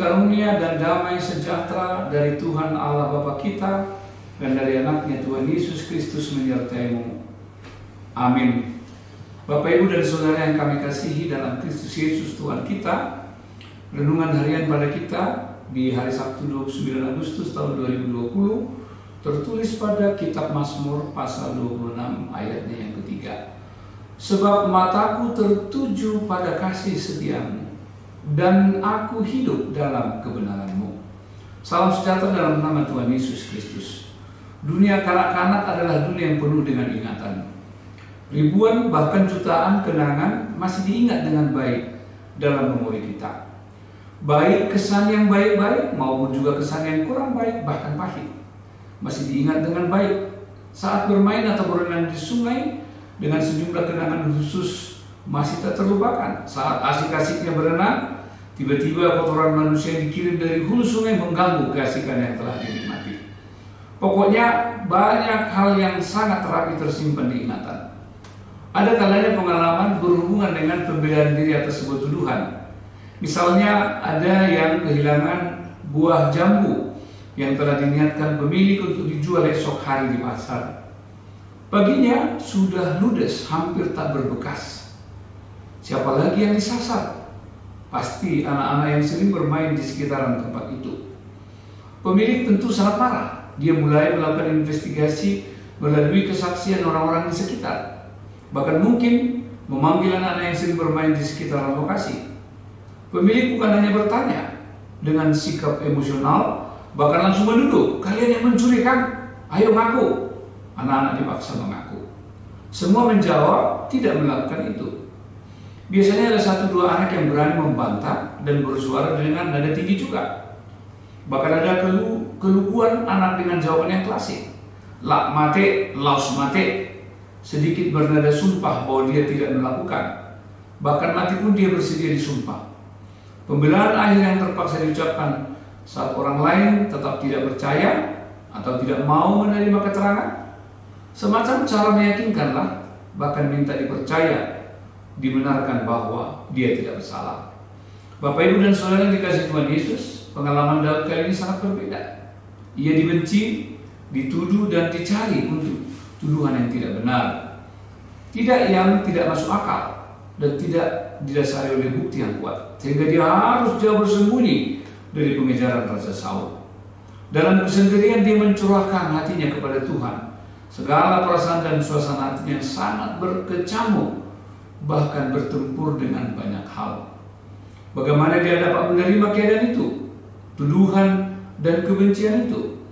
karunia dan damai sejahtera dari Tuhan Allah Bapa kita dan dari anaknya Tuhan Yesus Kristus menyertaimu. Amin. Bapak, Ibu, dan Saudara yang kami kasihi dalam Kristus Yesus Tuhan kita, renungan harian pada kita di hari Sabtu 29 Agustus tahun 2020 tertulis pada kitab Mazmur pasal 26 ayatnya yang ketiga. Sebab mataku tertuju pada kasih setiamu, dan aku hidup dalam kebenaranmu. Salam sejahtera dalam nama Tuhan Yesus Kristus. Dunia kanak-kanak adalah dunia yang penuh dengan ingatan. Ribuan bahkan jutaan kenangan masih diingat dengan baik dalam memori kita. Baik kesan yang baik-baik maupun juga kesan yang kurang baik, bahkan pahit, masih diingat dengan baik. Saat bermain atau berenang di sungai dengan sejumlah kenangan khusus masih tak terlupakan. Saat asik-asiknya berenang, tiba-tiba kotoran manusia yang dikirim dari hulu sungai mengganggu keasikan yang telah dinikmati. Pokoknya banyak hal yang sangat rapi tersimpan di ingatan. Ada kalanya pengalaman berhubungan dengan pembelaan diri atas sebuah tuduhan. Misalnya ada yang kehilangan buah jambu yang telah diniatkan pemilik untuk dijual esok hari di pasar. Baginya sudah ludes, hampir tak berbekas. Siapa lagi yang disasar? Pasti anak-anak yang sering bermain di sekitaran tempat itu. Pemilik tentu sangat marah. Dia mulai melakukan investigasi melalui kesaksian orang-orang di sekitar. Bahkan mungkin memanggil anak-anak yang sering bermain di sekitaran lokasi. Pemilik bukan hanya bertanya dengan sikap emosional, bahkan langsung menuduh, "Kalian yang mencuri kan? Ayo ngaku." Anak-anak dipaksa mengaku. Semua menjawab tidak melakukan itu. Biasanya ada 1-2 anak yang berani membantah dan bersuara dengan nada tinggi juga. Bahkan ada keluguan anak dengan jawaban yang klasik. "Lak mate, laus mate." Sedikit bernada sumpah bahwa dia tidak melakukan. Bahkan mati pun dia bersedia disumpah. Pembelaan akhir yang terpaksa diucapkan saat orang lain tetap tidak percaya atau tidak mau menerima keterangan. Semacam cara meyakinkanlah, bahkan minta dipercaya, dibenarkan bahwa dia tidak bersalah. Bapak, Ibu, dan Saudara yang dikasihi Tuhan Yesus, pengalaman Daud kali ini sangat berbeda. Ia dibenci, dituduh, dan dicari untuk tuduhan yang tidak benar. Tidak yang tidak masuk akal dan tidak didasari oleh bukti yang kuat, sehingga dia harus jauh bersembunyi dari pengejaran Raja Saul. Dalam kesendirian dia mencurahkan hatinya kepada Tuhan. Segala perasaan dan suasana hatinya sangat berkecamuk, bahkan bertempur dengan banyak hal. Bagaimana dia dapat menerima keadaan itu, tuduhan dan kebencian itu?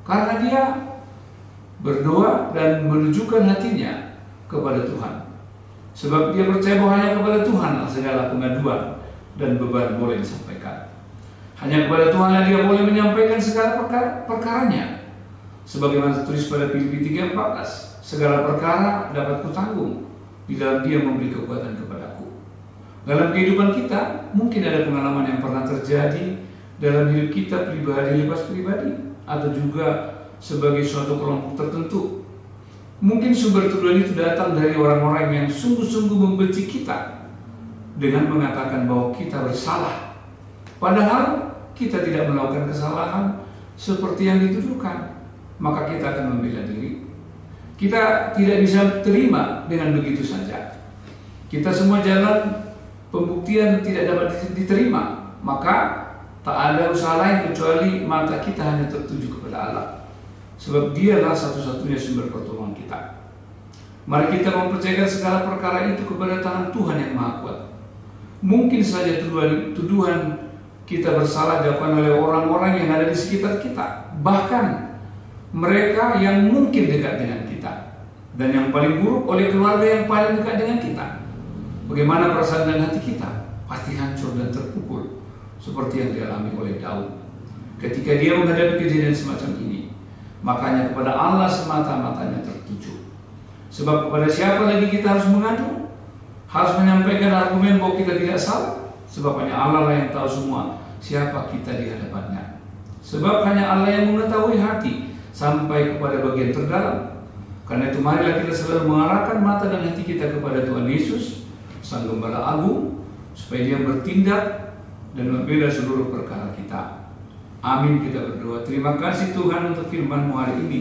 Karena dia berdoa dan menunjukkan hatinya kepada Tuhan. Sebab dia percaya bahwa hanya kepada Tuhanlah segala pengaduan dan beban boleh disampaikan. Hanya kepada Tuhanlah dia boleh menyampaikan segala perkaranya. Sebagaimana tertulis pada Filipi 3:14, segala perkara dapat kutanggung di dalam Dia memberi kekuatan kepadaku. Dalam kehidupan kita, mungkin ada pengalaman yang pernah terjadi dalam hidup kita pribadi lepas pribadi, atau juga sebagai suatu kelompok tertentu. Mungkin sumber tuduhan itu datang dari orang-orang yang sungguh-sungguh membenci kita dengan mengatakan bahwa kita bersalah. Padahal kita tidak melakukan kesalahan seperti yang dituduhkan. Maka kita akan membela diri. Kita tidak bisa terima dengan begitu saja. Kita semua jalan pembuktian tidak dapat diterima. Maka tak ada usaha lain kecuali mata kita hanya tertuju kepada Allah. Sebab Dialah satu-satunya sumber pertolongan kita. Mari kita mempercayakan segala perkara itu kepada tangan Tuhan yang Maha Kuat. Mungkin saja tuduhan kita bersalah dilakukan oleh orang-orang yang ada di sekitar kita. Bahkan mereka yang mungkin dekat dengan kita. Dan yang paling buruk oleh keluarga yang paling dekat dengan kita. Bagaimana perasaan dan hati kita? Pasti hancur dan terpukul, seperti yang dialami oleh Daud ketika dia menghadapi kejadian semacam ini. Makanya kepada Allah semata-matanya tertuju. Sebab kepada siapa lagi kita harus mengadu? Harus menyampaikan argumen bahwa kita tidak salah? Sebab hanya Allah lah yang tahu semua siapa kita di hadapannya. Sebab hanya Allah yang mengetahui hati sampai kepada bagian terdalam. Karena itu marilah kita selalu mengarahkan mata dan hati kita kepada Tuhan Yesus, Sang Gembala Agung, supaya Dia bertindak dan membela seluruh perkara kita. kita. Amin, kita berdoa. Terima kasih Tuhan untuk firman-Mu hari ini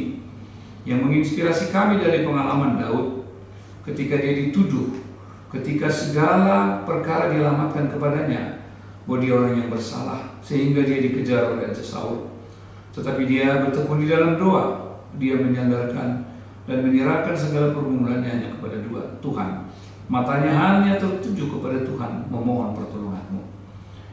yang menginspirasi kami dari pengalaman Daud ketika dia dituduh, ketika segala perkara dialamatkan kepadanya bahwa dia orang yang bersalah sehingga dia dikejar oleh Raja Saul. Tetapi dia bertekun di dalam doa, dia menyandarkan dan menyerahkan segala pergumulannya hanya kepada Tuhan. Matanya hanya tertuju kepada Tuhan, memohon pertolongan-Mu.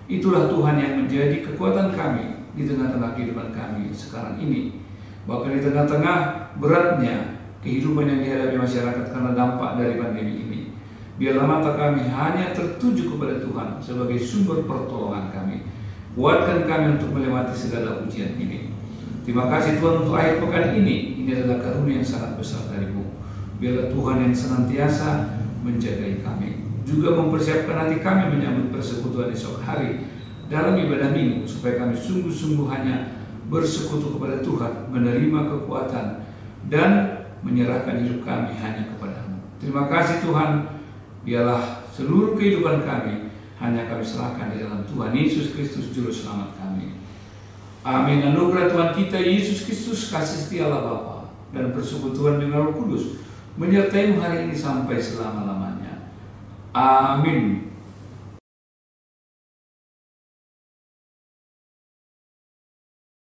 Itulah Tuhan yang menjadi kekuatan kami di tengah-tengah kehidupan kami sekarang ini. Bahkan di tengah-tengah beratnya kehidupan yang dihadapi masyarakat karena dampak dari pandemi ini, biarlah mata kami hanya tertuju kepada Tuhan sebagai sumber pertolongan kami. Kuatkan kami untuk melewati segala ujian ini. Terima kasih Tuhan untuk akhir pekan ini. Ini adalah karunia yang sangat besar dari-Mu. Biarlah Tuhan yang senantiasa menjagai kami, juga mempersiapkan hati kami menyambut persekutuan esok hari dalam ibadah minggu, supaya kami sungguh-sungguh hanya bersekutu kepada Tuhan, menerima kekuatan dan menyerahkan hidup kami hanya kepada-Mu. Terima kasih Tuhan, biarlah seluruh kehidupan kami hanya kami serahkan di dalam Tuhan Yesus Kristus Juru Selamat kami. Amin. Anugerah Tuhan kita Yesus Kristus, kasih setia Allah Bapa, dan persekutuan dengan Roh Kudus menyertai-Mu hari ini sampai selama-lamanya. Amin.